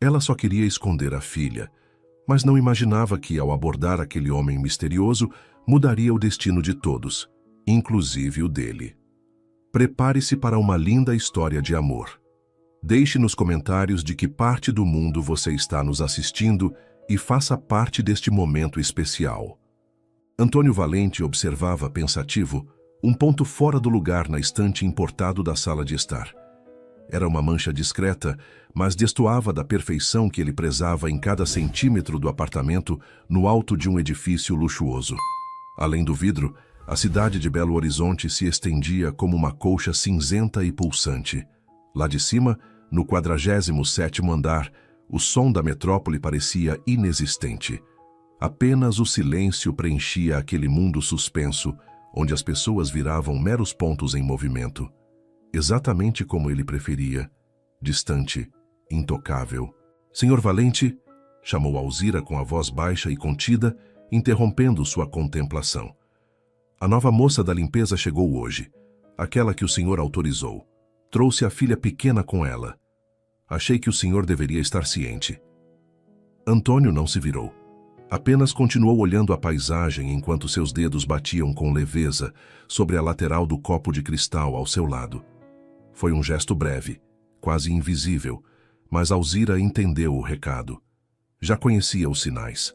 Ela só queria esconder a filha, mas não imaginava que, ao abordar aquele homem misterioso, mudaria o destino de todos, inclusive o dele. Prepare-se para uma linda história de amor. Deixe nos comentários de que parte do mundo você está nos assistindo e faça parte deste momento especial. Antônio Valente observava pensativo um ponto fora do lugar na estante importado da sala de estar. Era uma mancha discreta, mas destoava da perfeição que ele prezava em cada centímetro do apartamento no alto de um edifício luxuoso. Além do vidro, a cidade de Belo Horizonte se estendia como uma colcha cinzenta e pulsante. Lá de cima, no 47º andar, o som da metrópole parecia inexistente. Apenas o silêncio preenchia aquele mundo suspenso, onde as pessoas viravam meros pontos em movimento. Exatamente como ele preferia, distante, intocável. Senhor Valente, chamou Alzira com a voz baixa e contida, interrompendo sua contemplação. A nova moça da limpeza chegou hoje, aquela que o senhor autorizou. Trouxe a filha pequena com ela. Achei que o senhor deveria estar ciente. Antônio não se virou. Apenas continuou olhando a paisagem enquanto seus dedos batiam com leveza sobre a lateral do copo de cristal ao seu lado. Foi um gesto breve, quase invisível, mas Alzira entendeu o recado. Já conhecia os sinais.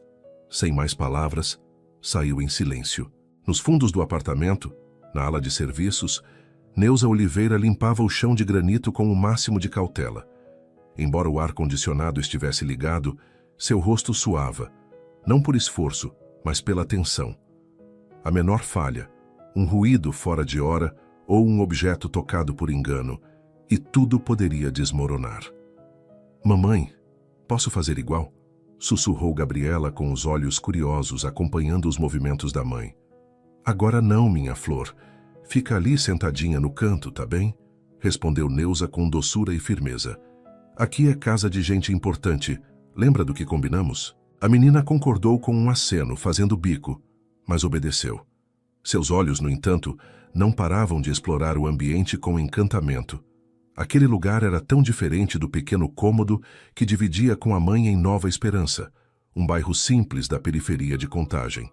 Sem mais palavras, saiu em silêncio. Nos fundos do apartamento, na ala de serviços, Neuza Oliveira limpava o chão de granito com o máximo de cautela. Embora o ar-condicionado estivesse ligado, seu rosto suava, não por esforço, mas pela tensão. A menor falha, um ruído fora de hora ou um objeto tocado por engano, e tudo poderia desmoronar. Mamãe, posso fazer igual? Sussurrou Gabriela com os olhos curiosos acompanhando os movimentos da mãe. Agora não, minha flor. Fica ali sentadinha no canto, tá bem? Respondeu Neuza com doçura e firmeza. Aqui é casa de gente importante. Lembra do que combinamos? A menina concordou com um aceno, fazendo bico, mas obedeceu. Seus olhos, no entanto, não paravam de explorar o ambiente com encantamento. Aquele lugar era tão diferente do pequeno cômodo que dividia com a mãe em Nova Esperança, um bairro simples da periferia de Contagem.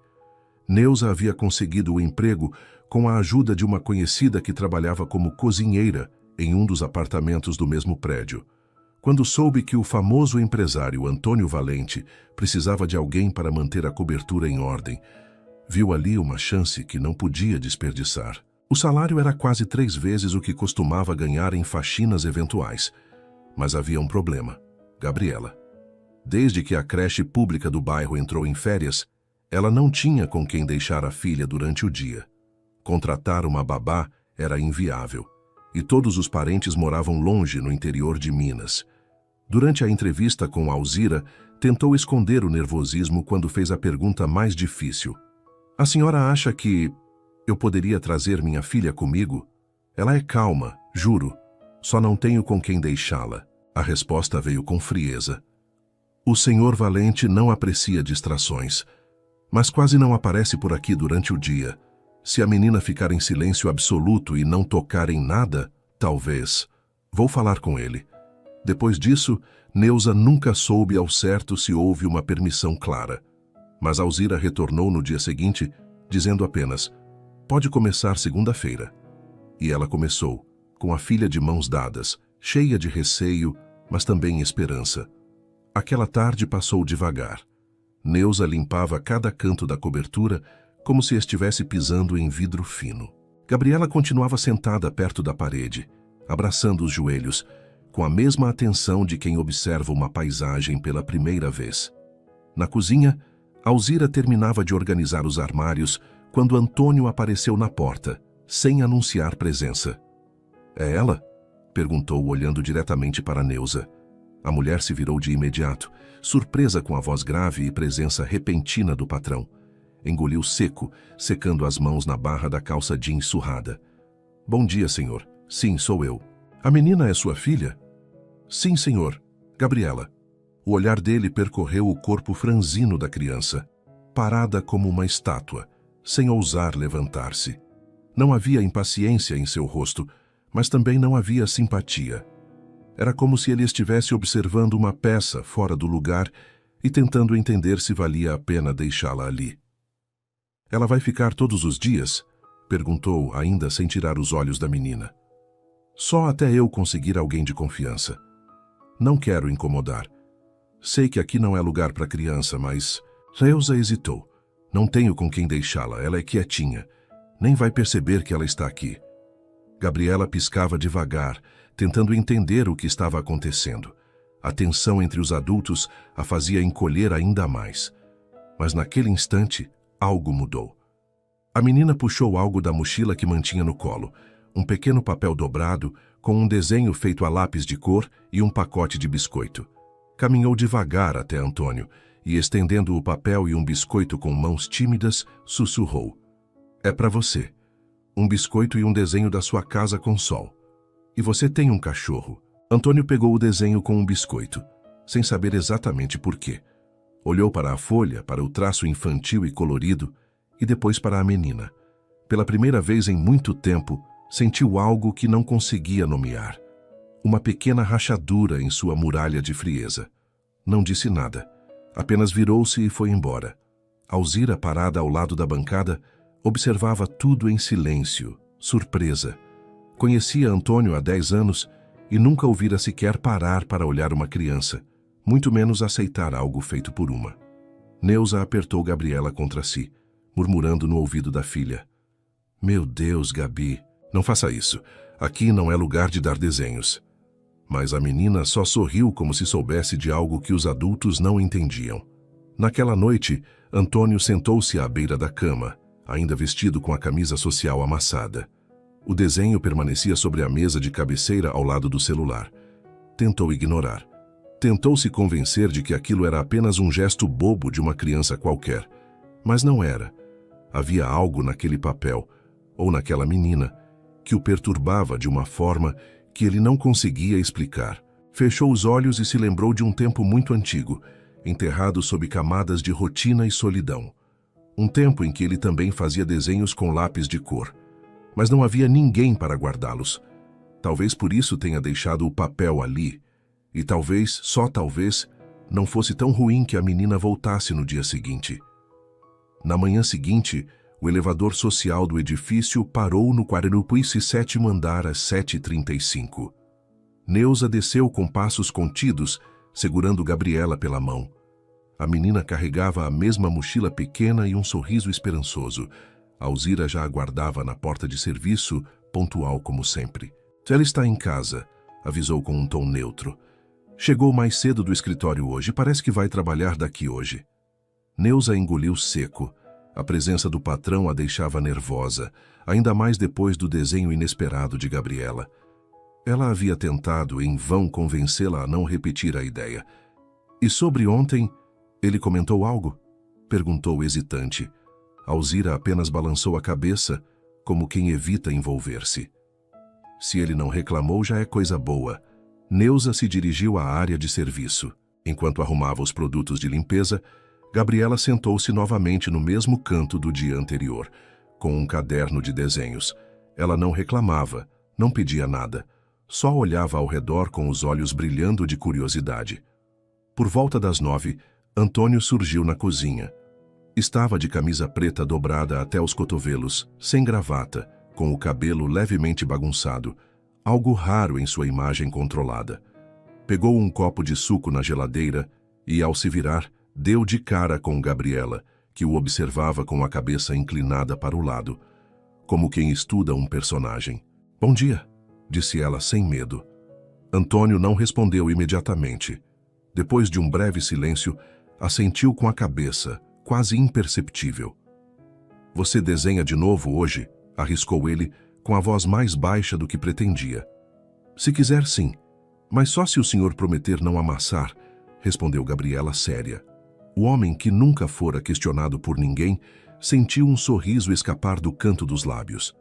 Neuza havia conseguido o emprego com a ajuda de uma conhecida que trabalhava como cozinheira em um dos apartamentos do mesmo prédio. Quando soube que o famoso empresário Antônio Valente precisava de alguém para manter a cobertura em ordem, viu ali uma chance que não podia desperdiçar. O salário era quase 3 vezes o que costumava ganhar em faxinas eventuais. Mas havia um problema: Gabriela. Desde que a creche pública do bairro entrou em férias, ela não tinha com quem deixar a filha durante o dia. Contratar uma babá era inviável, e todos os parentes moravam longe no interior de Minas. Durante a entrevista com Alzira, tentou esconder o nervosismo quando fez a pergunta mais difícil. A senhora acha que eu poderia trazer minha filha comigo? Ela é calma, juro. Só não tenho com quem deixá-la. A resposta veio com frieza. O senhor Valente não aprecia distrações, mas quase não aparece por aqui durante o dia. Se a menina ficar em silêncio absoluto e não tocar em nada, talvez. Vou falar com ele. Depois disso, Neuza nunca soube ao certo se houve uma permissão clara. Mas Alzira retornou no dia seguinte, dizendo apenas: pode começar segunda-feira. E ela começou, com a filha de mãos dadas, cheia de receio, mas também esperança. Aquela tarde passou devagar. Neuza limpava cada canto da cobertura como se estivesse pisando em vidro fino. Gabriela continuava sentada perto da parede, abraçando os joelhos, com a mesma atenção de quem observa uma paisagem pela primeira vez. Na cozinha, Alzira terminava de organizar os armários quando Antônio apareceu na porta, sem anunciar presença. É ela? Perguntou, olhando diretamente para Neuza. A mulher se virou de imediato, surpresa com a voz grave e presença repentina do patrão. Engoliu seco, secando as mãos na barra da calça jeans surrada. Bom dia, senhor. Sim, sou eu. A menina é sua filha? Sim, senhor. Gabriela. O olhar dele percorreu o corpo franzino da criança, parada como uma estátua, sem ousar levantar-se. Não havia impaciência em seu rosto, mas também não havia simpatia. Era como se ele estivesse observando uma peça fora do lugar e tentando entender se valia a pena deixá-la ali. Ela vai ficar todos os dias? Perguntou, ainda sem tirar os olhos da menina. Só até eu conseguir alguém de confiança. Não quero incomodar. Sei que aqui não é lugar para criança, mas... Reusa hesitou. Não tenho com quem deixá-la, ela é quietinha. Nem vai perceber que ela está aqui. Gabriela piscava devagar, tentando entender o que estava acontecendo. A tensão entre os adultos a fazia encolher ainda mais. Mas naquele instante, algo mudou. A menina puxou algo da mochila que mantinha no colo, um pequeno papel dobrado com um desenho feito a lápis de cor e um pacote de biscoito. Caminhou devagar até Antônio e, estendendo o papel e um biscoito com mãos tímidas, sussurrou. É para você. Um biscoito e um desenho da sua casa com sol. E você tem um cachorro. Antônio pegou o desenho com um biscoito, sem saber exatamente por quê. Olhou para a folha, para o traço infantil e colorido, e depois para a menina. Pela primeira vez em muito tempo, sentiu algo que não conseguia nomear. Uma pequena rachadura em sua muralha de frieza. Não disse nada. Apenas virou-se e foi embora. Alzira, parada ao lado da bancada, observava tudo em silêncio, surpresa. Conhecia Antônio há 10 anos e nunca o vira sequer parar para olhar uma criança, muito menos aceitar algo feito por uma. Neuza apertou Gabriela contra si, murmurando no ouvido da filha. Meu Deus, Gabi, não faça isso. Aqui não é lugar de dar desenhos. Mas a menina só sorriu como se soubesse de algo que os adultos não entendiam. Naquela noite, Antônio sentou-se à beira da cama, ainda vestido com a camisa social amassada. O desenho permanecia sobre a mesa de cabeceira ao lado do celular. Tentou ignorar. Tentou se convencer de que aquilo era apenas um gesto bobo de uma criança qualquer. Mas não era. Havia algo naquele papel, ou naquela menina, que o perturbava de uma forma que ele não conseguia explicar. Fechou os olhos e se lembrou de um tempo muito antigo, enterrado sob camadas de rotina e solidão. Um tempo em que ele também fazia desenhos com lápis de cor. Mas não havia ninguém para guardá-los. Talvez por isso tenha deixado o papel ali. E talvez, só talvez, não fosse tão ruim que a menina voltasse no dia seguinte. Na manhã seguinte, o elevador social do edifício parou no 47º andar às 7h35. Neuza desceu com passos contidos, segurando Gabriela pela mão. A menina carregava a mesma mochila pequena e um sorriso esperançoso. Alzira já aguardava na porta de serviço, pontual como sempre. Ela está em casa, avisou com um tom neutro. Chegou mais cedo do escritório hoje, parece que vai trabalhar daqui hoje. Neuza engoliu seco. A presença do patrão a deixava nervosa, ainda mais depois do desenho inesperado de Gabriela. Ela havia tentado, em vão, convencê-la a não repetir a ideia. E sobre ontem, ele comentou algo? Perguntou hesitante. Alzira apenas balançou a cabeça, como quem evita envolver-se. Se ele não reclamou, já é coisa boa. Neuza se dirigiu à área de serviço. Enquanto arrumava os produtos de limpeza, Gabriela sentou-se novamente no mesmo canto do dia anterior, com um caderno de desenhos. Ela não reclamava, não pedia nada, só olhava ao redor com os olhos brilhando de curiosidade. Por volta das 9, Antônio surgiu na cozinha. Estava de camisa preta dobrada até os cotovelos, sem gravata, com o cabelo levemente bagunçado, algo raro em sua imagem controlada. Pegou um copo de suco na geladeira e, ao se virar, deu de cara com Gabriela, que o observava com a cabeça inclinada para o lado, como quem estuda um personagem. Bom dia, disse ela sem medo. Antônio não respondeu imediatamente. Depois de um breve silêncio, assentiu com a cabeça, quase imperceptível. Você desenha de novo hoje? Arriscou ele, com a voz mais baixa do que pretendia. Se quiser, sim, mas só se o senhor prometer não amassar, respondeu Gabriela séria. O homem, que nunca fora questionado por ninguém, sentiu um sorriso escapar do canto dos lábios.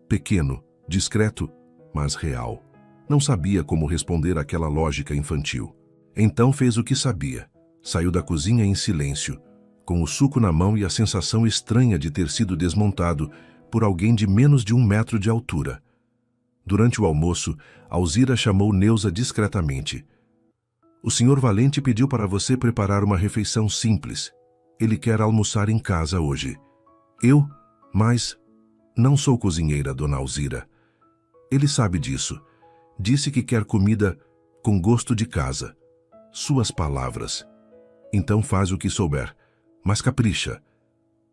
Pequeno, discreto, mas real. Não sabia como responder àquela lógica infantil. Então fez o que sabia. Saiu da cozinha em silêncio, com o suco na mão e a sensação estranha de ter sido desmontado por alguém de menos de 1 metro de altura. Durante o almoço, Alzira chamou Neuza discretamente. O Sr. Valente pediu para você preparar uma refeição simples. Ele quer almoçar em casa hoje. Mas não sou cozinheira, dona Alzira. Ele sabe disso. Disse que quer comida com gosto de casa. Suas palavras. Então faz o que souber, mas capricha.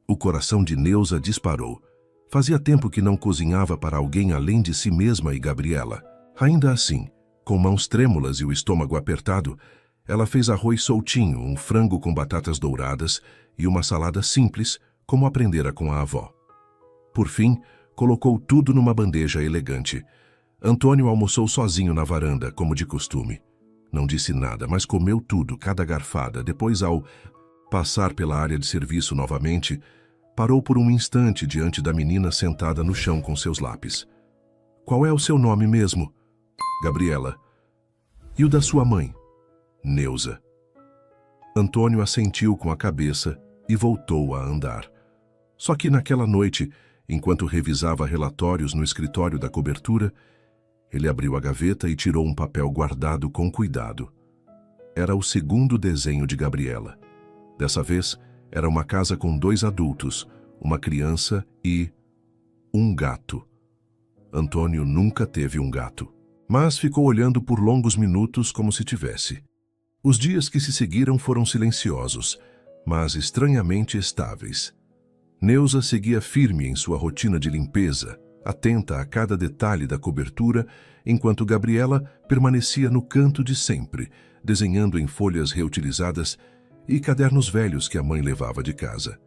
O coração de Neuza disparou. Fazia tempo que não cozinhava para alguém além de si mesma e Gabriela. Ainda assim, com mãos trêmulas e o estômago apertado, ela fez arroz soltinho, um frango com batatas douradas e uma salada simples, como aprendera com a avó. Por fim, colocou tudo numa bandeja elegante. Antônio almoçou sozinho na varanda, como de costume. Não disse nada, mas comeu tudo, cada garfada. Depois, ao passar pela área de serviço novamente, parou por um instante diante da menina sentada no chão com seus lápis. Qual é o seu nome mesmo? Gabriela. E o da sua mãe? Neuza. Antônio assentiu com a cabeça e voltou a andar. Só que naquela noite, enquanto revisava relatórios no escritório da cobertura, ele abriu a gaveta e tirou um papel guardado com cuidado. Era o segundo desenho de Gabriela. Dessa vez, era uma casa com 2 adultos, uma criança e um gato. Antônio nunca teve um gato, mas ficou olhando por longos minutos como se tivesse. Os dias que se seguiram foram silenciosos, mas estranhamente estáveis. Neuza seguia firme em sua rotina de limpeza, atenta a cada detalhe da cobertura, enquanto Gabriela permanecia no canto de sempre, desenhando em folhas reutilizadas e cadernos velhos que a mãe levava de casa.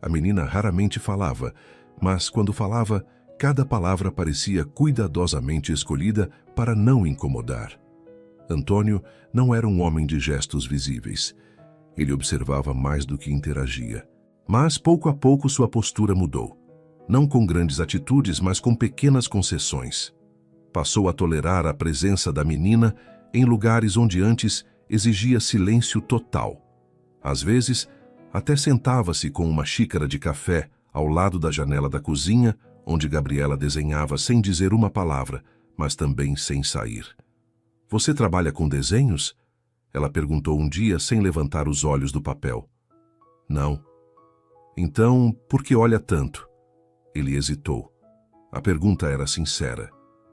A menina raramente falava, mas quando falava, cada palavra parecia cuidadosamente escolhida para não incomodar. Antônio não era um homem de gestos visíveis. Ele observava mais do que interagia. Mas pouco a pouco sua postura mudou. Não com grandes atitudes, mas com pequenas concessões. Passou a tolerar a presença da menina em lugares onde antes exigia silêncio total. Às vezes, até sentava-se com uma xícara de café ao lado da janela da cozinha, onde Gabriela desenhava sem dizer uma palavra, mas também sem sair. Você trabalha com desenhos? Ela perguntou um dia sem levantar os olhos do papel. Não. Então, por que olha tanto? Ele hesitou. A pergunta era sincera.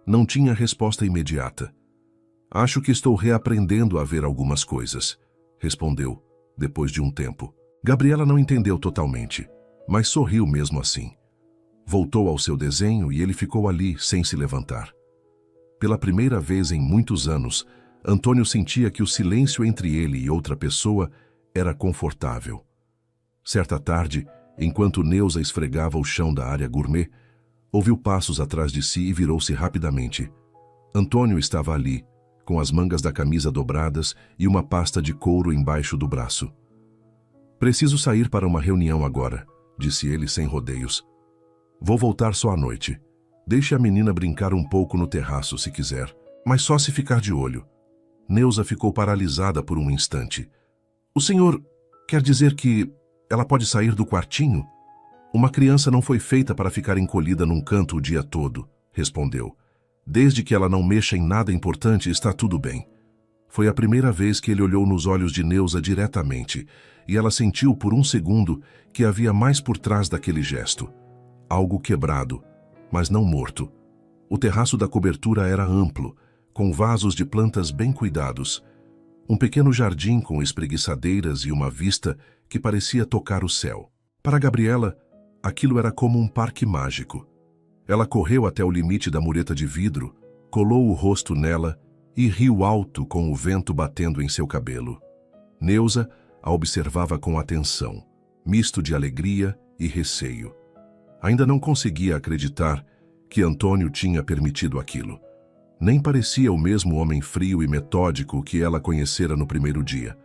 Não tinha resposta imediata. Acho que estou reaprendendo a ver algumas coisas, respondeu, depois de um tempo. Gabriela não entendeu totalmente, mas sorriu mesmo assim. Voltou ao seu desenho e ele ficou ali, sem se levantar. Pela primeira vez em muitos anos, Antônio sentia que o silêncio entre ele e outra pessoa era confortável. Certa tarde, enquanto Neuza esfregava o chão da área gourmet, ouviu passos atrás de si e virou-se rapidamente. Antônio estava ali, com as mangas da camisa dobradas e uma pasta de couro embaixo do braço. Preciso sair para uma reunião agora, disse ele sem rodeios. Vou voltar só à noite. Deixe a menina brincar um pouco no terraço se quiser, mas só se ficar de olho. Neuza ficou paralisada por um instante. O senhor quer dizer que ela pode sair do quartinho? Uma criança não foi feita para ficar encolhida num canto o dia todo, respondeu. Desde que ela não mexa em nada importante, está tudo bem. Foi a primeira vez que ele olhou nos olhos de Neuza diretamente, e ela sentiu por um segundo que havia mais por trás daquele gesto. Algo quebrado, mas não morto. O terraço da cobertura era amplo, com vasos de plantas bem cuidados. Um pequeno jardim com espreguiçadeiras e uma vista que parecia tocar o céu. Para Gabriela, aquilo era como um parque mágico. Ela correu até o limite da mureta de vidro, colou o rosto nela e riu alto com o vento batendo em seu cabelo. Neuza a observava com atenção, misto de alegria e receio. Ainda não conseguia acreditar que Antônio tinha permitido aquilo. Nem parecia o mesmo homem frio e metódico que ela conhecera no primeiro dia.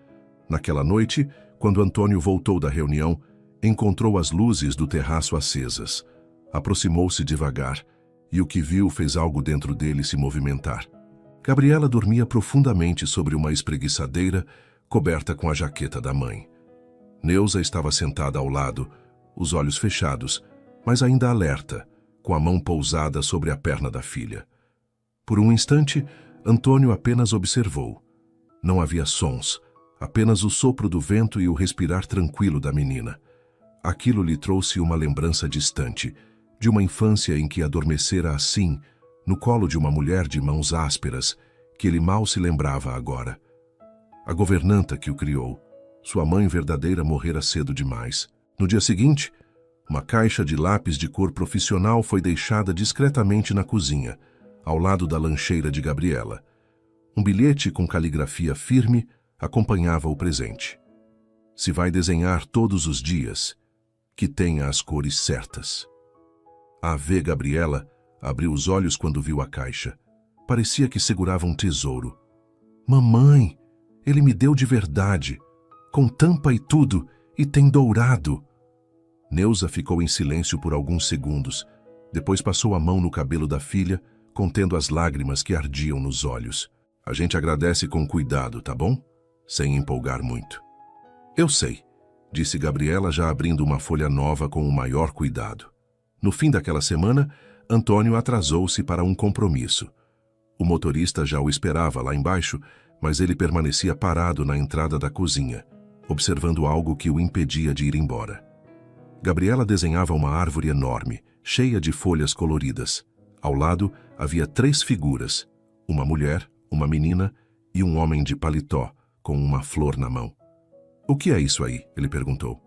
Naquela noite, quando Antônio voltou da reunião, encontrou as luzes do terraço acesas. Aproximou-se devagar, e o que viu fez algo dentro dele se movimentar. Gabriela dormia profundamente sobre uma espreguiçadeira, coberta com a jaqueta da mãe. Neuza estava sentada ao lado, os olhos fechados, mas ainda alerta, com a mão pousada sobre a perna da filha. Por um instante, Antônio apenas observou. Não havia sons, apenas o sopro do vento e o respirar tranquilo da menina. Aquilo lhe trouxe uma lembrança distante, de uma infância em que adormecera assim, no colo de uma mulher de mãos ásperas, que ele mal se lembrava agora. A governanta que o criou, sua mãe verdadeira, morrera cedo demais. No dia seguinte, uma caixa de lápis de cor profissional foi deixada discretamente na cozinha, ao lado da lancheira de Gabriela. Um bilhete com caligrafia firme acompanhava o presente. Se vai desenhar todos os dias, que tenha as cores certas. A V. Gabriela abriu os olhos quando viu a caixa. Parecia que segurava um tesouro. Mamãe, ele me deu de verdade, com tampa e tudo, e tem dourado. Neuza ficou em silêncio por alguns segundos. Depois passou a mão no cabelo da filha, contendo as lágrimas que ardiam nos olhos. A gente agradece com cuidado, tá bom? Sem empolgar muito. Eu sei, disse Gabriela, já abrindo uma folha nova com o maior cuidado. No fim daquela semana, Antônio atrasou-se para um compromisso. O motorista já o esperava lá embaixo, mas ele permanecia parado na entrada da cozinha, observando algo que o impedia de ir embora. Gabriela desenhava uma árvore enorme, cheia de folhas coloridas. Ao lado havia 3 figuras, uma mulher, uma menina e um homem de paletó, com uma flor na mão. O que é isso aí? Ele perguntou.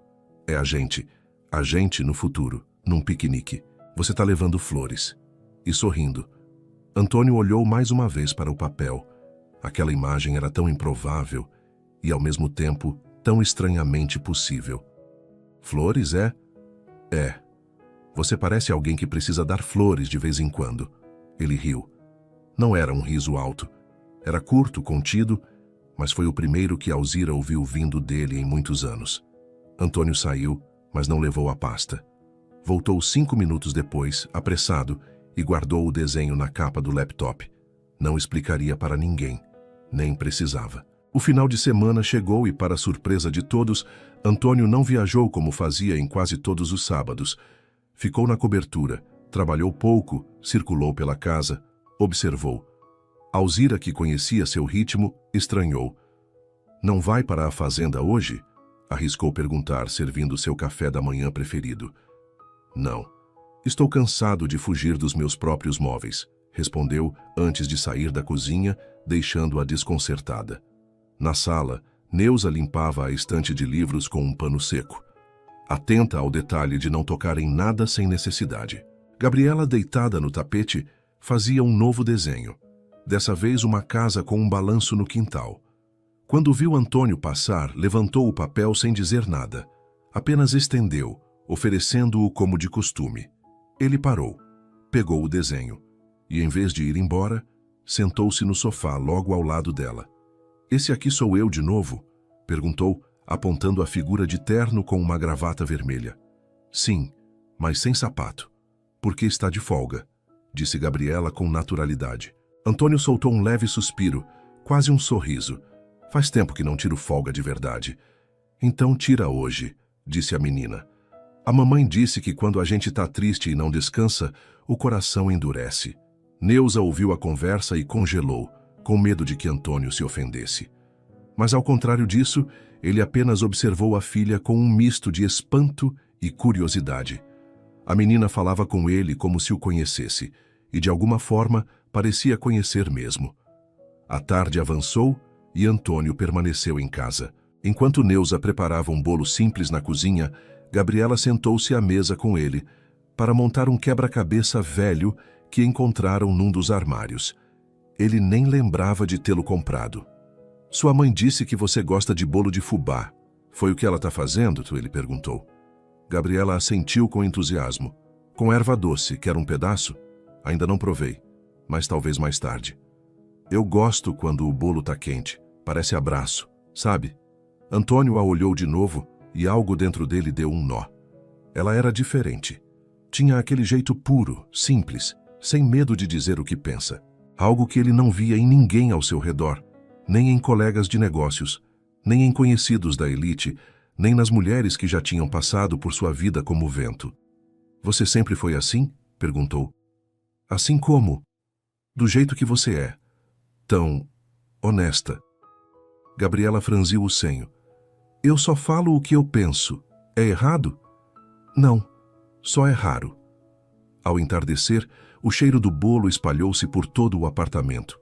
É a gente no futuro, num piquenique. Você está levando flores. E sorrindo. Antônio olhou mais uma vez para o papel. Aquela imagem era tão improvável e, ao mesmo tempo, tão estranhamente possível. Flores, é? É. Você parece alguém que precisa dar flores de vez em quando. Ele riu. Não era um riso alto. Era curto, contido, mas foi o primeiro que Alzira ouviu vindo dele em muitos anos. Antônio saiu, mas não levou a pasta. Voltou 5 minutos depois, apressado, e guardou o desenho na capa do laptop. Não explicaria para ninguém. Nem precisava. O final de semana chegou e, para surpresa de todos, Antônio não viajou como fazia em quase todos os sábados. Ficou na cobertura, trabalhou pouco, circulou pela casa, observou. Alzira, que conhecia seu ritmo, estranhou. Não vai para a fazenda hoje? Arriscou perguntar, servindo seu café da manhã preferido. Não. Estou cansado de fugir dos meus próprios móveis, respondeu antes de sair da cozinha, deixando-a desconcertada. Na sala, Neuza limpava a estante de livros com um pano seco, atenta ao detalhe de não tocar em nada sem necessidade. Gabriela, deitada no tapete, fazia um novo desenho. Dessa vez uma casa com um balanço no quintal. Quando viu Antônio passar, levantou o papel sem dizer nada. Apenas estendeu, oferecendo-o como de costume. Ele parou, pegou o desenho e, em vez de ir embora, sentou-se no sofá logo ao lado dela. Esse aqui sou eu de novo? Perguntou, apontando a figura de terno com uma gravata vermelha. Sim, mas sem sapato. Porque está de folga, disse Gabriela com naturalidade. Antônio soltou um leve suspiro, quase um sorriso. Faz tempo que não tiro folga de verdade. Então tira hoje, disse a menina. A mamãe disse que quando a gente está triste e não descansa, o coração endurece. Neuza ouviu a conversa e congelou, com medo de que Antônio se ofendesse. Mas ao contrário disso, ele apenas observou a filha com um misto de espanto e curiosidade. A menina falava com ele como se o conhecesse, e de alguma forma parecia conhecer mesmo. A tarde avançou e Antônio permaneceu em casa. Enquanto Neuza preparava um bolo simples na cozinha, Gabriela sentou-se à mesa com ele para montar um quebra-cabeça velho que encontraram num dos armários. Ele nem lembrava de tê-lo comprado. Sua mãe disse que você gosta de bolo de fubá. Foi o que ela está fazendo? Ele perguntou. Gabriela assentiu com entusiasmo. Com erva doce, quer um pedaço? Ainda não provei, mas talvez mais tarde. Eu gosto quando o bolo está quente, parece abraço, sabe? Antônio a olhou de novo e algo dentro dele deu um nó. Ela era diferente. Tinha aquele jeito puro, simples, sem medo de dizer o que pensa. Algo que ele não via em ninguém ao seu redor, nem em colegas de negócios, nem em conhecidos da elite, nem nas mulheres que já tinham passado por sua vida como vento. Você sempre foi assim? Perguntou. Assim como? Do jeito que você é. Tão honesta. Gabriela franziu o senho. Eu só falo o que eu penso. É errado? Não, só é raro. Ao entardecer, o cheiro do bolo espalhou-se por todo o apartamento.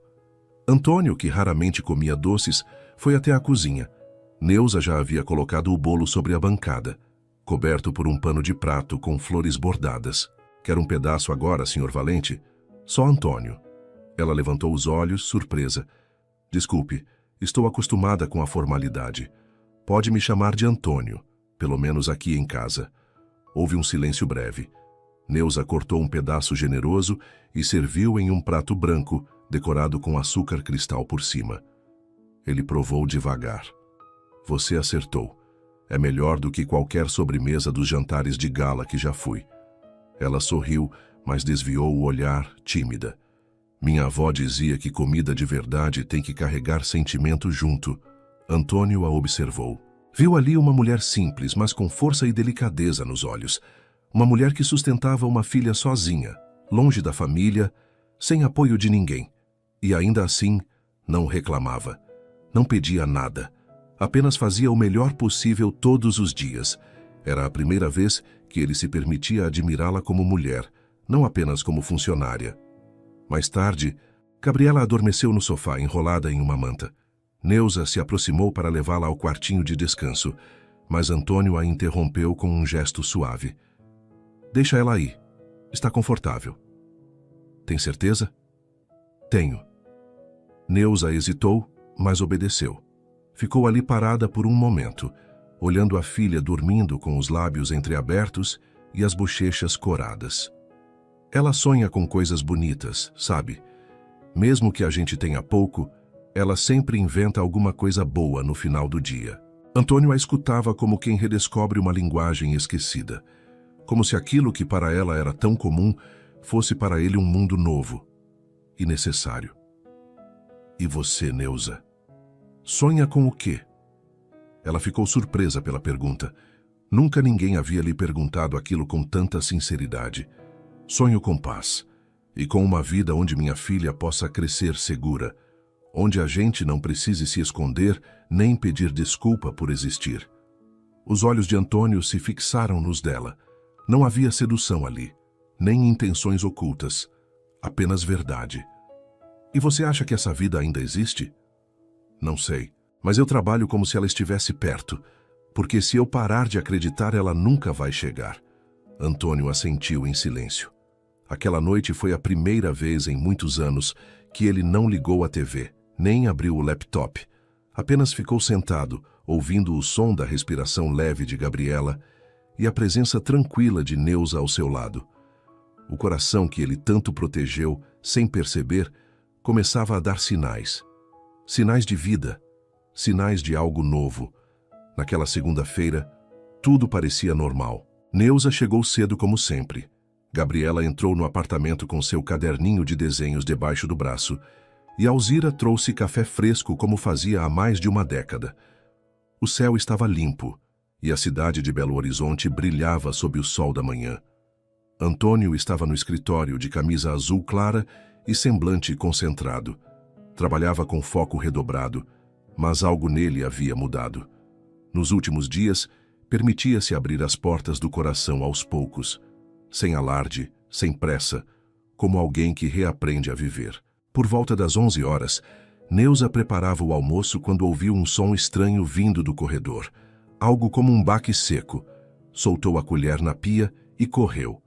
Antônio, que raramente comia doces, foi até a cozinha. Neuza já havia colocado o bolo sobre a bancada, coberto por um pano de prato com flores bordadas. Quer um pedaço agora, senhor Valente? Só Antônio. Ela levantou os olhos, surpresa. Desculpe, estou acostumada com a formalidade. Pode me chamar de Antônio, pelo menos aqui em casa. Houve um silêncio breve. Neuza cortou um pedaço generoso e serviu em um prato branco, decorado com açúcar cristal por cima. Ele provou devagar. Você acertou. É melhor do que qualquer sobremesa dos jantares de gala que já fui. Ela sorriu, mas desviou o olhar, tímida. Minha avó dizia que comida de verdade tem que carregar sentimento junto. Antônio a observou. Viu ali uma mulher simples, mas com força e delicadeza nos olhos. Uma mulher que sustentava uma filha sozinha, longe da família, sem apoio de ninguém. E ainda assim, não reclamava. Não pedia nada. Apenas fazia o melhor possível todos os dias. Era a primeira vez que ele se permitia admirá-la como mulher, não apenas como funcionária. Mais tarde, Gabriela adormeceu no sofá, enrolada em uma manta. Neuza se aproximou para levá-la ao quartinho de descanso, mas Antônio a interrompeu com um gesto suave. Deixa ela aí. Está confortável. Tem certeza? Tenho. Neuza hesitou, mas obedeceu. Ficou ali parada por um momento, olhando a filha dormindo com os lábios entreabertos e as bochechas coradas. Ela sonha com coisas bonitas, sabe? Mesmo que a gente tenha pouco, ela sempre inventa alguma coisa boa no final do dia. Antônio a escutava como quem redescobre uma linguagem esquecida, como se aquilo que para ela era tão comum fosse para ele um mundo novo e necessário. E você, Neuza? Sonha com o quê? Ela ficou surpresa pela pergunta. Nunca ninguém havia lhe perguntado aquilo com tanta sinceridade. Sonho com paz, e com uma vida onde minha filha possa crescer segura, onde a gente não precise se esconder nem pedir desculpa por existir. Os olhos de Antônio se fixaram nos dela. Não havia sedução ali, nem intenções ocultas, apenas verdade. E você acha que essa vida ainda existe? Não sei, mas eu trabalho como se ela estivesse perto, porque se eu parar de acreditar, ela nunca vai chegar. Antônio assentiu em silêncio. Aquela noite foi a primeira vez em muitos anos que ele não ligou a TV, nem abriu o laptop. Apenas ficou sentado, ouvindo o som da respiração leve de Gabriela e a presença tranquila de Neuza ao seu lado. O coração que ele tanto protegeu, sem perceber, começava a dar sinais. Sinais de vida, sinais de algo novo. Naquela segunda-feira, tudo parecia normal. Neuza chegou cedo como sempre. Gabriela entrou no apartamento com seu caderninho de desenhos debaixo do braço e Alzira trouxe café fresco como fazia há mais de uma década. O céu estava limpo e a cidade de Belo Horizonte brilhava sob o sol da manhã. Antônio estava no escritório de camisa azul clara e semblante concentrado. Trabalhava com foco redobrado, mas algo nele havia mudado. Nos últimos dias, permitia-se abrir as portas do coração aos poucos, sem alarde, sem pressa, como alguém que reaprende a viver. Por volta das 11 horas, Neuza preparava o almoço quando ouviu um som estranho vindo do corredor. Algo como um baque seco. Soltou a colher na pia e correu.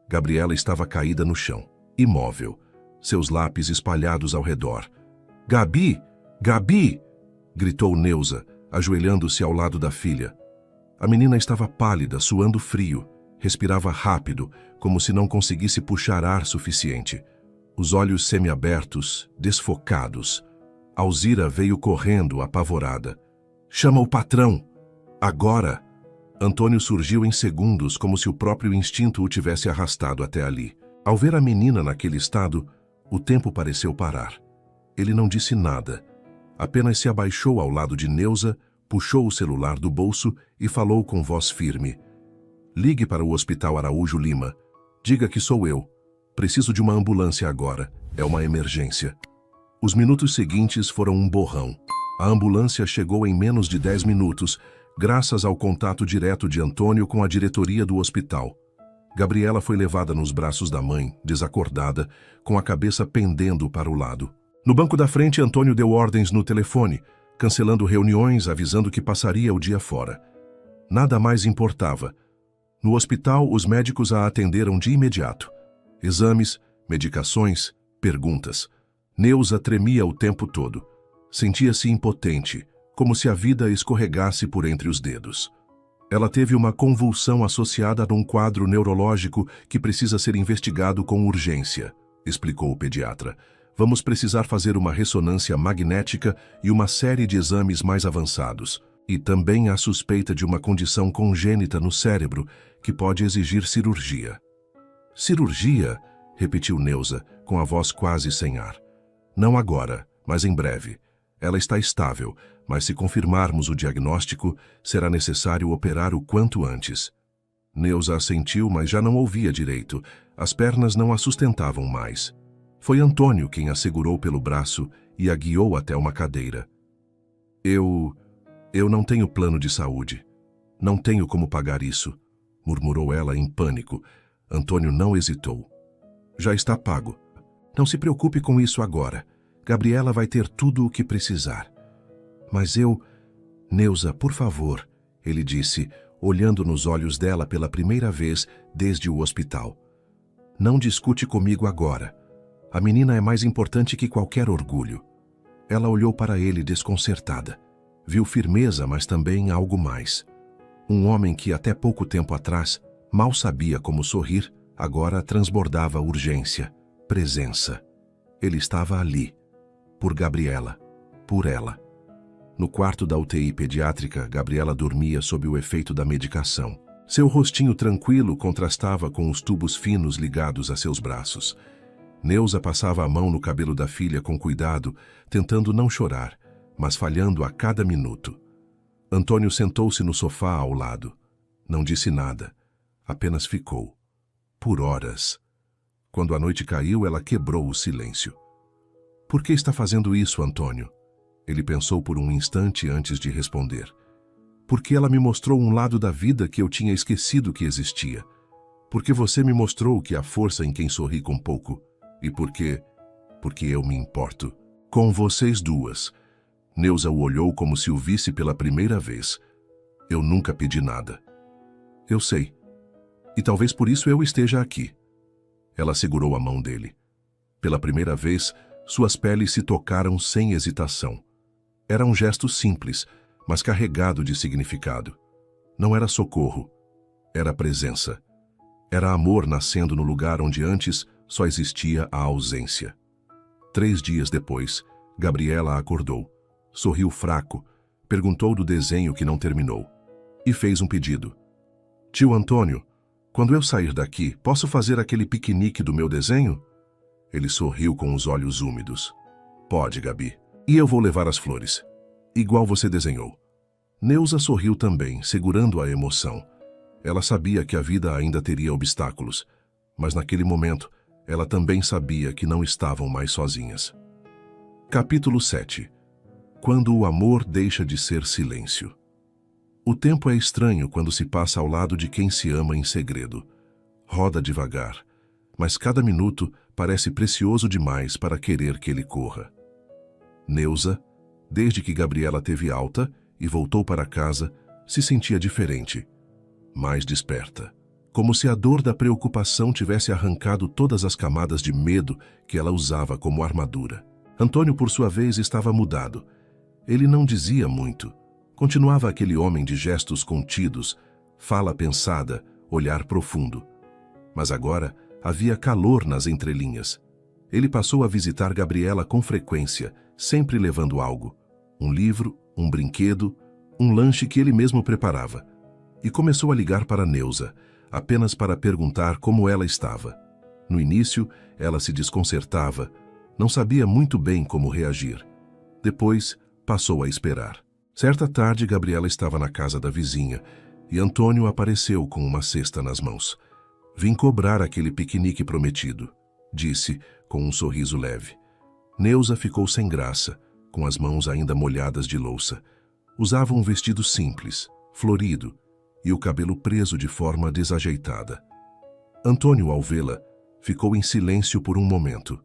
Gabriela estava caída no chão, imóvel, seus lápis espalhados ao redor. Gabi! Gabi! Gritou Neuza, ajoelhando-se ao lado da filha. A menina estava pálida, suando frio. Respirava rápido, como se não conseguisse puxar ar suficiente. Os olhos semiabertos, desfocados. Alzira veio correndo, apavorada. Chama o patrão! Agora! Antônio surgiu em segundos, como se o próprio instinto o tivesse arrastado até ali. Ao ver a menina naquele estado, o tempo pareceu parar. Ele não disse nada. Apenas se abaixou ao lado de Neuza, puxou o celular do bolso e falou com voz firme. Ligue para o Hospital Araújo Lima. Diga que sou eu. Preciso de uma ambulância agora. É uma emergência. Os minutos seguintes foram um borrão. A ambulância chegou em menos de 10 minutos, graças ao contato direto de Antônio com a diretoria do hospital. Gabriela foi levada nos braços da mãe, desacordada, com a cabeça pendendo para o lado. No banco da frente, Antônio deu ordens no telefone, cancelando reuniões, avisando que passaria o dia fora. Nada mais importava. No hospital, os médicos a atenderam de imediato. Exames, medicações, perguntas. Neuza tremia o tempo todo. Sentia-se impotente, como se a vida escorregasse por entre os dedos. Ela teve uma convulsão associada a um quadro neurológico que precisa ser investigado com urgência, explicou o pediatra. Vamos precisar fazer uma ressonância magnética e uma série de exames mais avançados. E também há suspeita de uma condição congênita no cérebro que pode exigir cirurgia. Cirurgia? Repetiu Neuza, com a voz quase sem ar. Não agora, mas em breve. Ela está estável, mas se confirmarmos o diagnóstico, será necessário operar o quanto antes. Neuza assentiu, mas já não ouvia direito. As pernas não a sustentavam mais. Foi Antônio quem a segurou pelo braço e a guiou até uma cadeira. Eu não tenho plano de saúde. Não tenho como pagar isso, murmurou ela em pânico. Antônio não hesitou. Já está pago. Não se preocupe com isso agora. Gabriela vai ter tudo o que precisar. Mas Neuza, por favor, ele disse, olhando nos olhos dela pela primeira vez desde o hospital. Não discute comigo agora. A menina é mais importante que qualquer orgulho. Ela olhou para ele desconcertada. Viu firmeza, mas também algo mais. Um homem que até pouco tempo atrás mal sabia como sorrir, agora transbordava urgência, presença. Ele estava ali, por Gabriela, por ela. No quarto da UTI pediátrica, Gabriela dormia sob o efeito da medicação. Seu rostinho tranquilo contrastava com os tubos finos ligados a seus braços. Neuza passava a mão no cabelo da filha com cuidado, tentando não chorar, mas falhando a cada minuto. Antônio sentou-se no sofá ao lado. Não disse nada, apenas ficou. Por horas. Quando a noite caiu, ela quebrou o silêncio. Por que está fazendo isso, Antônio? Ele pensou por um instante antes de responder. Porque ela me mostrou um lado da vida que eu tinha esquecido que existia. Porque você me mostrou que há força em quem sorri com pouco. E porque eu me importo. Com vocês duas. Neuza o olhou como se o visse pela primeira vez. Eu nunca pedi nada. Eu sei. E talvez por isso eu esteja aqui. Ela segurou a mão dele. Pela primeira vez, suas peles se tocaram sem hesitação. Era um gesto simples, mas carregado de significado. Não era socorro. Era presença. Era amor nascendo no lugar onde antes só existia a ausência. 3 dias depois, Gabriela acordou. Sorriu fraco, perguntou do desenho que não terminou. E fez um pedido. Tio Antônio, quando eu sair daqui, posso fazer aquele piquenique do meu desenho? Ele sorriu com os olhos úmidos. Pode, Gabi. E eu vou levar as flores. Igual você desenhou. Neuza sorriu também, segurando a emoção. Ela sabia que a vida ainda teria obstáculos, mas naquele momento, ela também sabia que não estavam mais sozinhas. Capítulo 7. Quando o amor deixa de ser silêncio. O tempo é estranho quando se passa ao lado de quem se ama em segredo. Roda devagar, mas cada minuto parece precioso demais para querer que ele corra. Neuza, desde que Gabriela teve alta e voltou para casa, se sentia diferente, mais desperta, como se a dor da preocupação tivesse arrancado todas as camadas de medo que ela usava como armadura. Antônio, por sua vez, estava mudado. Ele não dizia muito. Continuava aquele homem de gestos contidos, fala pensada, olhar profundo. Mas agora havia calor nas entrelinhas. Ele passou a visitar Gabriela com frequência, sempre levando algo. Um livro, um brinquedo, um lanche que ele mesmo preparava. E começou a ligar para Neuza, apenas para perguntar como ela estava. No início, ela se desconcertava, não sabia muito bem como reagir. Depois, passou a esperar. Certa tarde, Gabriela estava na casa da vizinha e Antônio apareceu com uma cesta nas mãos. Vim cobrar aquele piquenique prometido. disse, com um sorriso leve. Neuza ficou sem graça, com as mãos ainda molhadas de louça. Usava um vestido simples, florido, e o cabelo preso de forma desajeitada. Antônio, ao vê-la, ficou em silêncio por um momento.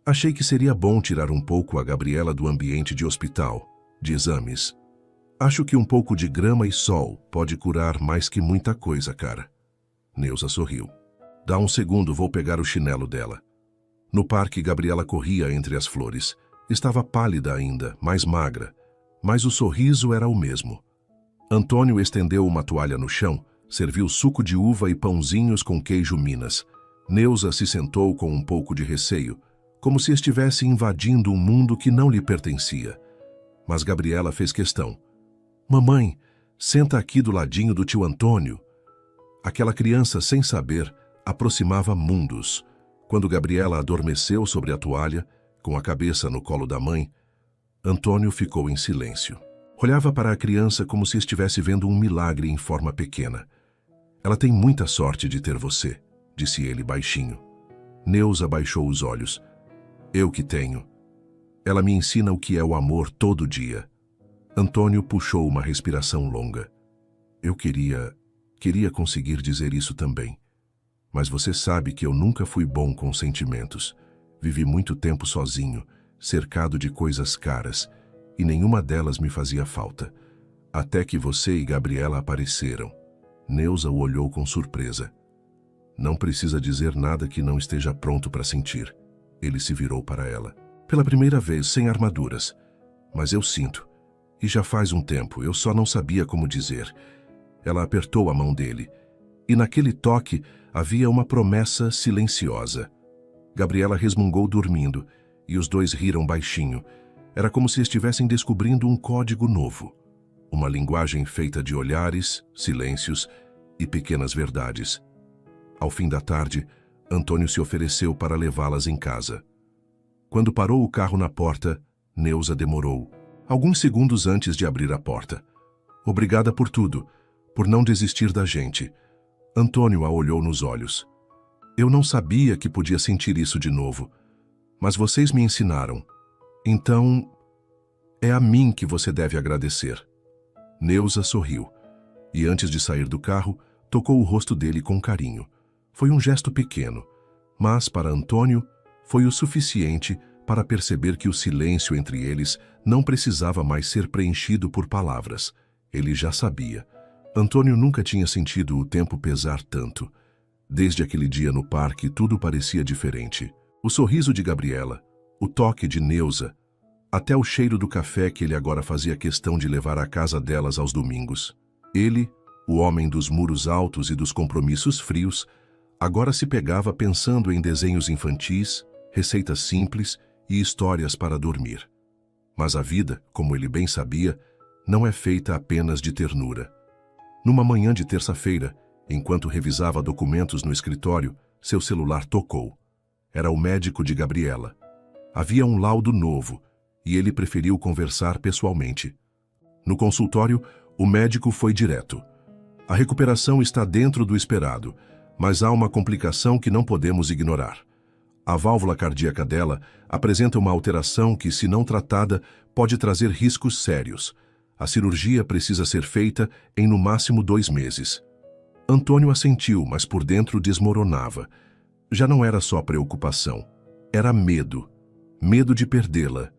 Achei que seria bom tirar um pouco a Gabriela do ambiente de hospital, de exames. Acho que um pouco de grama e sol pode curar mais que muita coisa, cara. Neuza sorriu. Dá um segundo, vou pegar o chinelo dela. No parque, Gabriela corria entre as flores. Estava pálida ainda, mais magra, mas o sorriso era o mesmo. Antônio estendeu uma toalha no chão, serviu suco de uva e pãozinhos com queijo Minas. Neuza se sentou com um pouco de receio, como se estivesse invadindo um mundo que não lhe pertencia. Mas Gabriela fez questão. Mamãe, senta aqui do ladinho do tio Antônio. Aquela criança, sem saber, aproximava mundos. Quando Gabriela adormeceu sobre a toalha, com a cabeça no colo da mãe, Antônio ficou em silêncio. Olhava para a criança como se estivesse vendo um milagre em forma pequena. Ela tem muita sorte de ter você, disse ele baixinho. Neuza baixou os olhos. Eu que tenho. Ela me ensina o que é o amor todo dia. Antônio puxou uma respiração longa. Eu queria conseguir dizer isso também. Mas você sabe que eu nunca fui bom com sentimentos. Vivi muito tempo sozinho, cercado de coisas caras, e nenhuma delas me fazia falta. Até que você e Gabriela apareceram. Neuza o olhou com surpresa. Não precisa dizer nada que não esteja pronto para sentir. Ele se virou para ela. Pela primeira vez, sem armaduras. Mas eu sinto. E já faz um tempo, eu só não sabia como dizer. Ela apertou a mão dele. E naquele toque havia uma promessa silenciosa. Gabriela resmungou dormindo, e os dois riram baixinho. Era como se estivessem descobrindo um código novo. Uma linguagem feita de olhares, silêncios e pequenas verdades. Ao fim da tarde, Antônio se ofereceu para levá-las em casa. Quando parou o carro na porta, Neuza demorou, alguns segundos antes de abrir a porta. Obrigada por tudo, por não desistir da gente. Antônio a olhou nos olhos. Eu não sabia que podia sentir isso de novo, mas vocês me ensinaram. Então, é a mim que você deve agradecer. Neuza sorriu, e antes de sair do carro, tocou o rosto dele com carinho. Foi um gesto pequeno, mas para Antônio foi o suficiente para perceber que o silêncio entre eles não precisava mais ser preenchido por palavras. Ele já sabia. Antônio nunca tinha sentido o tempo pesar tanto. Desde aquele dia no parque, tudo parecia diferente. O sorriso de Gabriela, o toque de Neuza, até o cheiro do café que ele agora fazia questão de levar à casa delas aos domingos. Ele, o homem dos muros altos e dos compromissos frios, agora se pegava pensando em desenhos infantis, receitas simples e histórias para dormir. Mas a vida, como ele bem sabia, não é feita apenas de ternura. Numa manhã de terça-feira, enquanto revisava documentos no escritório, seu celular tocou. Era o médico de Gabriela. Havia um laudo novo, e ele preferiu conversar pessoalmente. No consultório, o médico foi direto. A recuperação está dentro do esperado, mas há uma complicação que não podemos ignorar. A válvula cardíaca dela apresenta uma alteração que, se não tratada, pode trazer riscos sérios. A cirurgia precisa ser feita em no máximo 2 meses. Antônio assentiu, mas por dentro desmoronava. Já não era só preocupação. Era medo. Medo de perdê-la,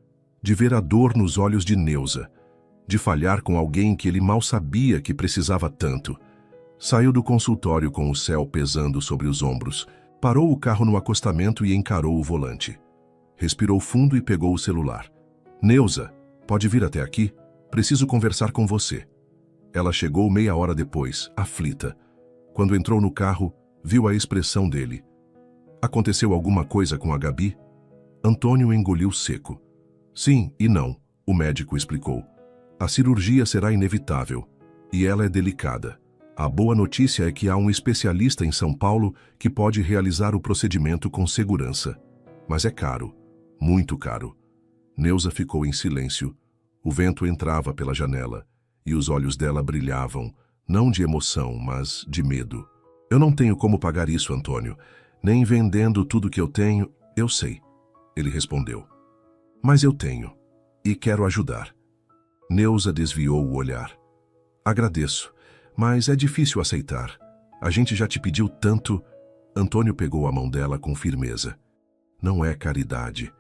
de ver a dor nos olhos de Neuza, de falhar com alguém que ele mal sabia que precisava tanto. Saiu do consultório com o céu pesando sobre os ombros, parou o carro no acostamento e encarou o volante. Respirou fundo e pegou o celular. Neuza, pode vir até aqui? Preciso conversar com você. Ela chegou meia hora depois, aflita. Quando entrou no carro, viu a expressão dele. Aconteceu alguma coisa com a Gabi? Antônio engoliu seco. Sim e não, o médico explicou. A cirurgia será inevitável, e ela é delicada. A boa notícia é que há um especialista em São Paulo que pode realizar o procedimento com segurança. Mas é caro, muito caro. Neuza ficou em silêncio. O vento entrava pela janela, e os olhos dela brilhavam, não de emoção, mas de medo. Eu não tenho como pagar isso, Antônio. Nem vendendo tudo que eu tenho, eu sei, ele respondeu. Mas eu tenho, e quero ajudar. Neuza desviou o olhar. Agradeço, mas é difícil aceitar. A gente já te pediu tanto. Antônio pegou a mão dela com firmeza. Não é caridade.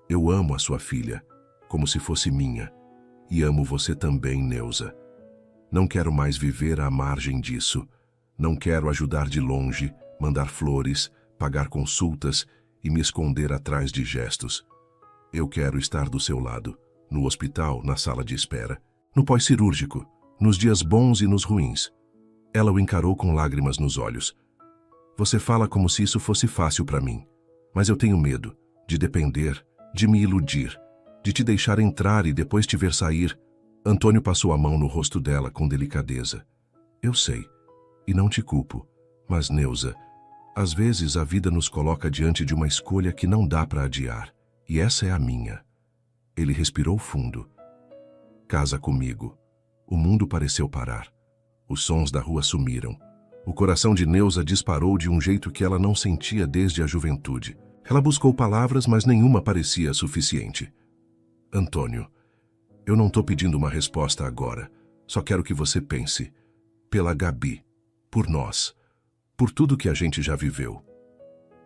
Eu amo a sua filha, como se fosse minha. E amo você também, Neuza. Não quero mais viver à margem disso. Não quero ajudar de longe, mandar flores, pagar consultas e me esconder atrás de gestos. Eu quero estar do seu lado, no hospital, na sala de espera, no pós-cirúrgico, nos dias bons e nos ruins. Ela o encarou com lágrimas nos olhos. Você fala como se isso fosse fácil para mim, mas eu tenho medo de depender, de me iludir, de te deixar entrar e depois te ver sair. Antônio passou a mão no rosto dela com delicadeza. Eu sei, e não te culpo, mas Neuza, às vezes a vida nos coloca diante de uma escolha que não dá para adiar, e essa é a minha. Ele respirou fundo. Casa comigo. O mundo pareceu parar. Os sons da rua sumiram. O coração de Neuza disparou de um jeito que ela não sentia desde a juventude. Ela buscou palavras, mas nenhuma parecia suficiente. Antônio, eu não estou pedindo uma resposta agora. Só quero que você pense. Pela Gabi. Por nós. Por tudo que a gente já viveu.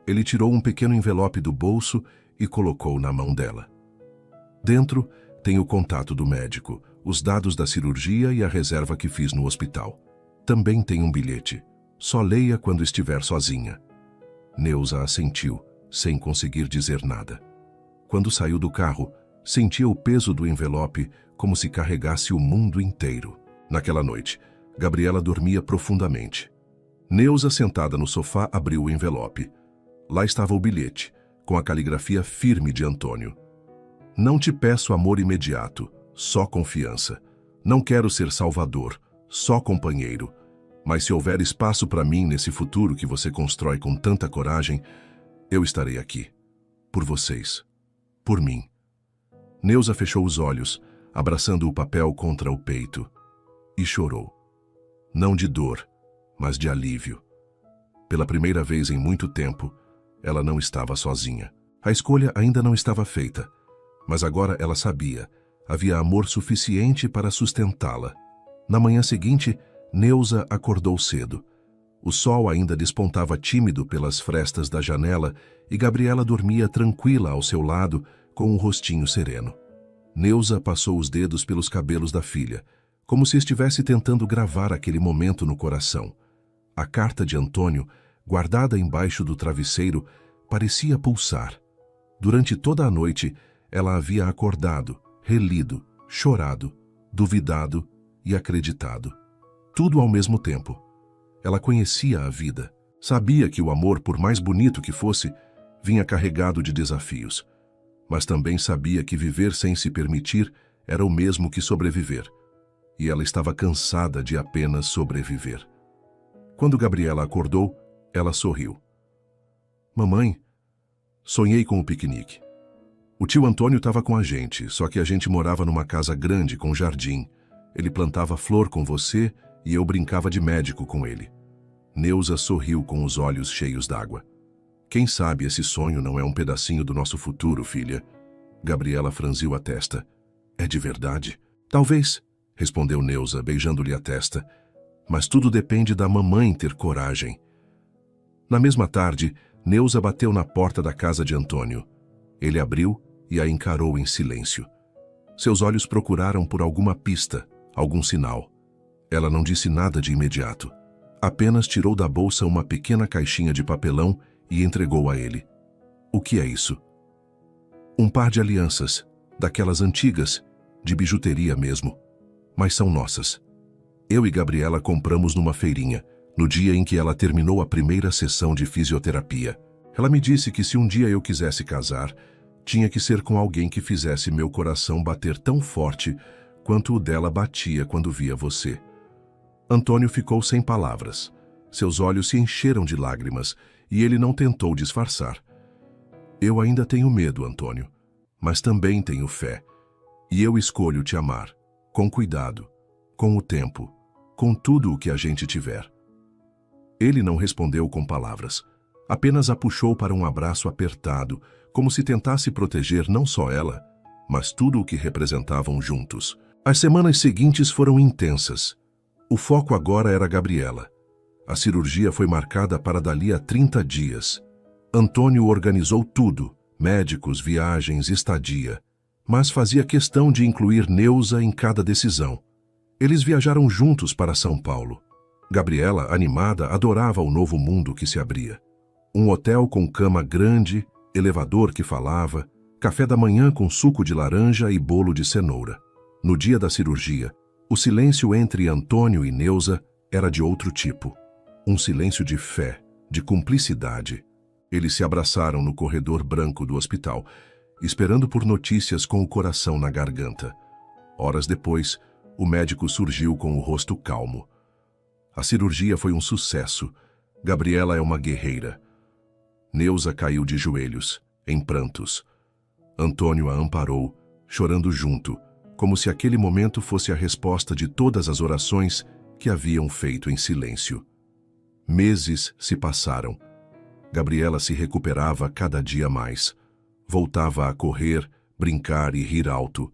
Ele tirou um pequeno envelope do bolso e colocou na mão dela. Dentro tem o contato do médico, os dados da cirurgia e a reserva que fiz no hospital. Também tem um bilhete. Só leia quando estiver sozinha. Neuza assentiu, sem conseguir dizer nada. Quando saiu do carro, sentia o peso do envelope como se carregasse o mundo inteiro. Naquela noite, Gabriela dormia profundamente. Neuza, sentada no sofá, abriu o envelope. Lá estava o bilhete, com a caligrafia firme de Antônio. Não te peço amor imediato, só confiança. Não quero ser salvador, só companheiro. Mas se houver espaço para mim nesse futuro que você constrói com tanta coragem, eu estarei aqui. Por vocês. Por mim. Neuza fechou os olhos, abraçando o papel contra o peito. E chorou. Não de dor, mas de alívio. Pela primeira vez em muito tempo, ela não estava sozinha. A escolha ainda não estava feita, mas agora ela sabia. Havia amor suficiente para sustentá-la. Na manhã seguinte, Neuza acordou cedo. O sol ainda despontava tímido pelas frestas da janela e Gabriela dormia tranquila ao seu lado, com um rostinho sereno. Neuza passou os dedos pelos cabelos da filha, como se estivesse tentando gravar aquele momento no coração. A carta de Antônio, guardada embaixo do travesseiro, parecia pulsar. Durante toda a noite, ela havia acordado, relido, chorado, duvidado e acreditado. Tudo ao mesmo tempo. Ela conhecia a vida, sabia que o amor, por mais bonito que fosse, vinha carregado de desafios. Mas também sabia que viver sem se permitir era o mesmo que sobreviver. E ela estava cansada de apenas sobreviver. Quando Gabriela acordou, ela sorriu. Mamãe, sonhei com o piquenique. O tio Antônio estava com a gente, só que a gente morava numa casa grande com jardim. Ele plantava flor com você e eu brincava de médico com ele. Neuza sorriu com os olhos cheios d'água. Quem sabe esse sonho não é um pedacinho do nosso futuro, filha? Gabriela franziu a testa. É de verdade? Talvez, respondeu Neuza, beijando-lhe a testa. Mas tudo depende da mamãe ter coragem. Na mesma tarde, Neuza bateu na porta da casa de Antônio. Ele abriu e a encarou em silêncio. Seus olhos procuraram por alguma pista, algum sinal. Ela não disse nada de imediato. Apenas tirou da bolsa uma pequena caixinha de papelão e entregou a ele. O que é isso? Um par de alianças, daquelas antigas, de bijuteria mesmo. Mas são nossas. Eu e Gabriela compramos numa feirinha, no dia em que ela terminou a primeira sessão de fisioterapia. Ela me disse que se um dia eu quisesse casar, tinha que ser com alguém que fizesse meu coração bater tão forte quanto o dela batia quando via você. Antônio ficou sem palavras. Seus olhos se encheram de lágrimas e ele não tentou disfarçar. Eu ainda tenho medo, Antônio, mas também tenho fé. E eu escolho te amar, com cuidado, com o tempo, com tudo o que a gente tiver. Ele não respondeu com palavras. Apenas a puxou para um abraço apertado, como se tentasse proteger não só ela, mas tudo o que representavam juntos. As semanas seguintes foram intensas. O foco agora era Gabriela. A cirurgia foi marcada para dali a 30 dias. Antônio organizou tudo, médicos, viagens, estadia, mas fazia questão de incluir Neuza em cada decisão. Eles viajaram juntos para São Paulo. Gabriela, animada, adorava o novo mundo que se abria. Um hotel com cama grande, elevador que falava, café da manhã com suco de laranja e bolo de cenoura. No dia da cirurgia, o silêncio entre Antônio e Neuza era de outro tipo. Um silêncio de fé, de cumplicidade. Eles se abraçaram no corredor branco do hospital, esperando por notícias com o coração na garganta. Horas depois, o médico surgiu com o rosto calmo. A cirurgia foi um sucesso. Gabriela é uma guerreira. Neuza caiu de joelhos, em prantos. Antônio a amparou, chorando junto, como se aquele momento fosse a resposta de todas as orações que haviam feito em silêncio. Meses se passaram. Gabriela se recuperava cada dia mais. Voltava a correr, brincar e rir alto.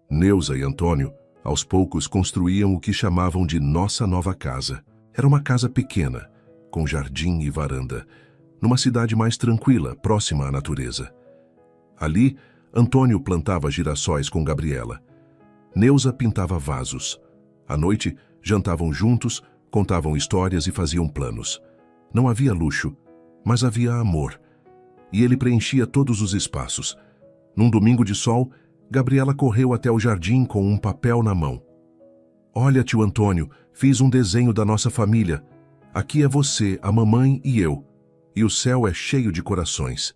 Neuza e Antônio, aos poucos, construíam o que chamavam de nossa nova casa. Era uma casa pequena, com jardim e varanda, numa cidade mais tranquila, próxima à natureza. Ali, Antônio plantava girassóis com Gabriela. Neuza pintava vasos. À noite, jantavam juntos, contavam histórias e faziam planos. Não havia luxo, mas havia amor. E ele preenchia todos os espaços. Num domingo de sol, Gabriela correu até o jardim com um papel na mão. "Olha, tio Antônio, fiz um desenho da nossa família. Aqui é você, a mamãe e eu. E o céu é cheio de corações."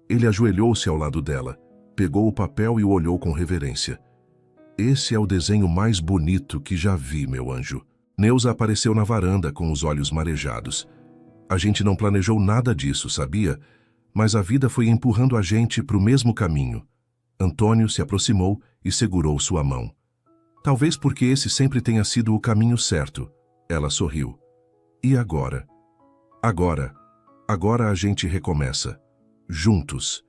Ele ajoelhou-se ao lado dela, pegou o papel e o olhou com reverência. "Esse é o desenho mais bonito que já vi, meu anjo." Neuza apareceu na varanda com os olhos marejados. "A gente não planejou nada disso, sabia? Mas a vida foi empurrando a gente para o mesmo caminho." Antônio se aproximou e segurou sua mão. "Talvez porque esse sempre tenha sido o caminho certo." Ela sorriu. "E agora?" Agora a gente recomeça. Juntos."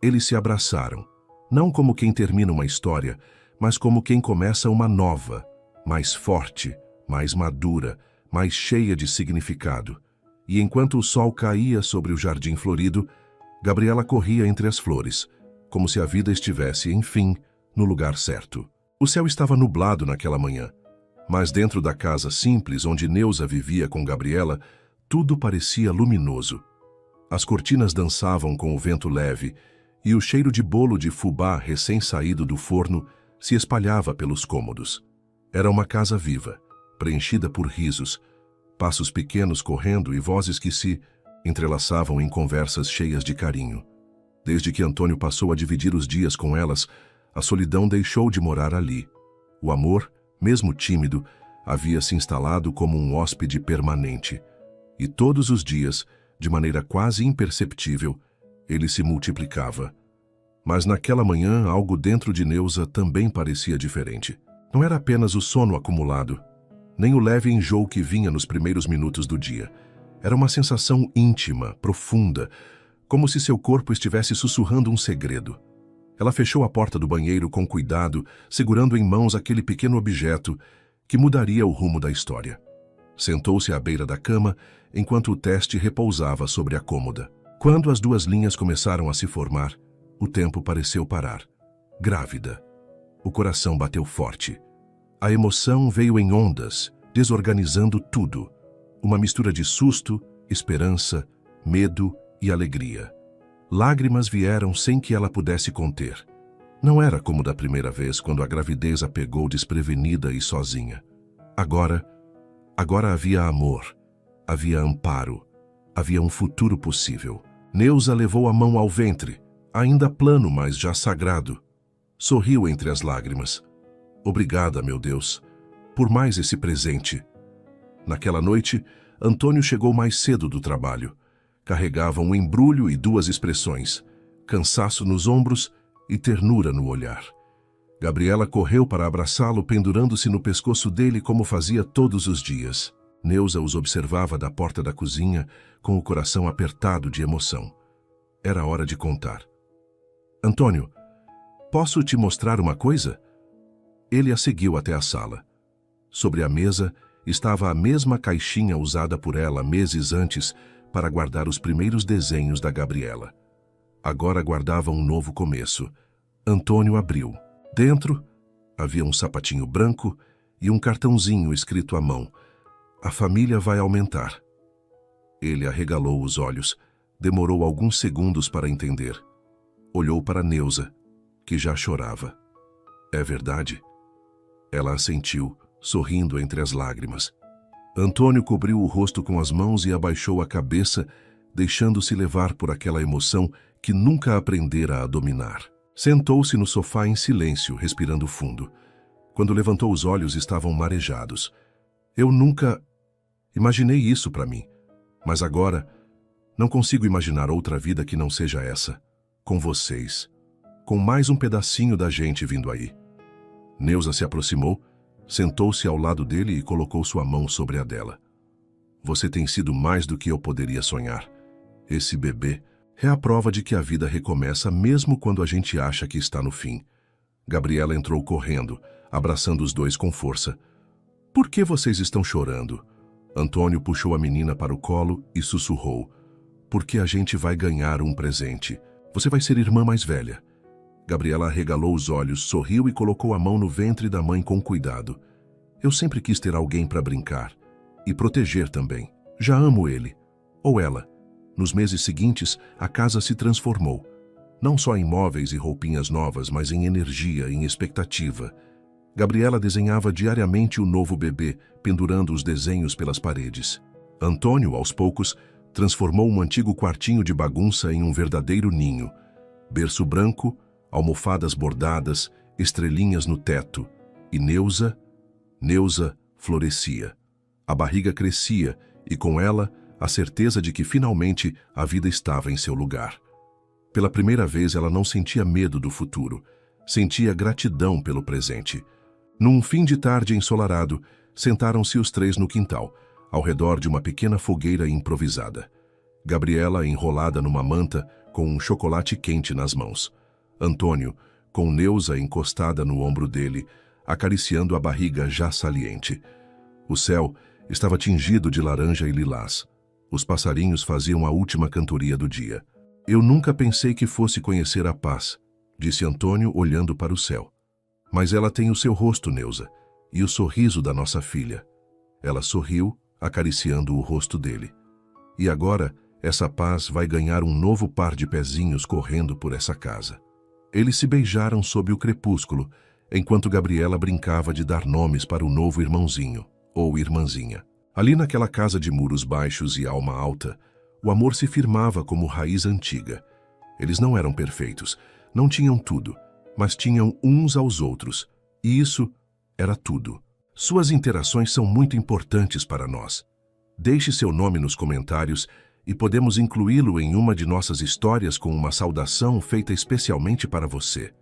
Eles se abraçaram, não como quem termina uma história, mas como quem começa uma nova, mais forte, mais madura, mais cheia de significado. E enquanto o sol caía sobre o jardim florido, Gabriela corria entre as flores, como se a vida estivesse, enfim, no lugar certo. O céu estava nublado naquela manhã, mas dentro da casa simples onde Neuza vivia com Gabriela, tudo parecia luminoso. As cortinas dançavam com o vento leve e o cheiro de bolo de fubá recém-saído do forno se espalhava pelos cômodos. Era uma casa viva, preenchida por risos, passos pequenos correndo e vozes que se entrelaçavam em conversas cheias de carinho. Desde que Antônio passou a dividir os dias com elas, a solidão deixou de morar ali. O amor, mesmo tímido, havia se instalado como um hóspede permanente. E todos os dias, de maneira quase imperceptível, ele se multiplicava. Mas naquela manhã, algo dentro de Neuza também parecia diferente. Não era apenas o sono acumulado, nem o leve enjoo que vinha nos primeiros minutos do dia. Era uma sensação íntima, profunda, como se seu corpo estivesse sussurrando um segredo. Ela fechou a porta do banheiro com cuidado, segurando em mãos aquele pequeno objeto que mudaria o rumo da história. Sentou-se à beira da cama, enquanto o teste repousava sobre a cômoda. Quando as duas linhas começaram a se formar, o tempo pareceu parar. Grávida. O coração bateu forte. A emoção veio em ondas, desorganizando tudo. Uma mistura de susto, esperança, medo e alegria. Lágrimas vieram sem que ela pudesse conter. Não era como da primeira vez, quando a gravidez a pegou desprevenida e sozinha. Agora havia amor, havia amparo, havia um futuro possível. Neuza levou a mão ao ventre, ainda plano, mas já sagrado. Sorriu entre as lágrimas. "Obrigada, meu Deus, por mais esse presente." Naquela noite, Antônio chegou mais cedo do trabalho. Carregava um embrulho e duas expressões: cansaço nos ombros e ternura no olhar. Gabriela correu para abraçá-lo, pendurando-se no pescoço dele como fazia todos os dias. Neuza os observava da porta da cozinha com o coração apertado de emoção. Era hora de contar. Antônio, posso te mostrar uma coisa? Ele a seguiu até a sala. Sobre a mesa estava a mesma caixinha usada por ela meses antes para guardar os primeiros desenhos da Gabriela. Agora guardava um novo começo. Antônio abriu. Dentro havia um sapatinho branco e um cartãozinho escrito à mão. A família vai aumentar. Ele arregalou os olhos. Demorou alguns segundos para entender. Olhou para Neuza, que já chorava. É verdade? Ela assentiu, sorrindo entre as lágrimas. Antônio cobriu o rosto com as mãos e abaixou a cabeça, deixando-se levar por aquela emoção que nunca aprendera a dominar. Sentou-se no sofá em silêncio, respirando fundo. Quando levantou os olhos, estavam marejados. Eu nunca imaginei isso para mim, mas agora não consigo imaginar outra vida que não seja essa, com vocês, com mais um pedacinho da gente vindo aí. Neuza se aproximou, sentou-se ao lado dele e colocou sua mão sobre a dela. Você tem sido mais do que eu poderia sonhar. Esse bebê é a prova de que a vida recomeça mesmo quando a gente acha que está no fim. Gabriela entrou correndo, abraçando os dois com força. Por que vocês estão chorando? Antônio puxou a menina para o colo e sussurrou. Porque a gente vai ganhar um presente. Você vai ser irmã mais velha. Gabriela arregalou os olhos, sorriu e colocou a mão no ventre da mãe com cuidado. Eu sempre quis ter alguém para brincar. E proteger também. Já amo ele. Ou ela. Nos meses seguintes, a casa se transformou. Não só em móveis e roupinhas novas, mas em energia, em expectativa. Gabriela desenhava diariamente o novo bebê, pendurando os desenhos pelas paredes. Antônio, aos poucos, transformou um antigo quartinho de bagunça em um verdadeiro ninho. Berço branco, almofadas bordadas, estrelinhas no teto. E Neuza florescia. A barriga crescia e, com ela, a certeza de que finalmente a vida estava em seu lugar. Pela primeira vez, ela não sentia medo do futuro. Sentia gratidão pelo presente. Num fim de tarde ensolarado, sentaram-se os três no quintal, ao redor de uma pequena fogueira improvisada. Gabriela enrolada numa manta, com um chocolate quente nas mãos. Antônio, com Neuza encostada no ombro dele, acariciando a barriga já saliente. O céu estava tingido de laranja e lilás. Os passarinhos faziam a última cantoria do dia. Eu nunca pensei que fosse conhecer a paz, disse Antônio olhando para o céu. Mas ela tem o seu rosto, Neuza, e o sorriso da nossa filha. Ela sorriu, acariciando o rosto dele. E agora, essa paz vai ganhar um novo par de pezinhos correndo por essa casa. Eles se beijaram sob o crepúsculo, enquanto Gabriela brincava de dar nomes para o novo irmãozinho, ou irmãzinha. Ali naquela casa de muros baixos e alma alta, o amor se firmava como raiz antiga. Eles não eram perfeitos, não tinham tudo, mas tinham uns aos outros, e isso era tudo. Suas interações são muito importantes para nós. Deixe seu nome nos comentários e podemos incluí-lo em uma de nossas histórias com uma saudação feita especialmente para você.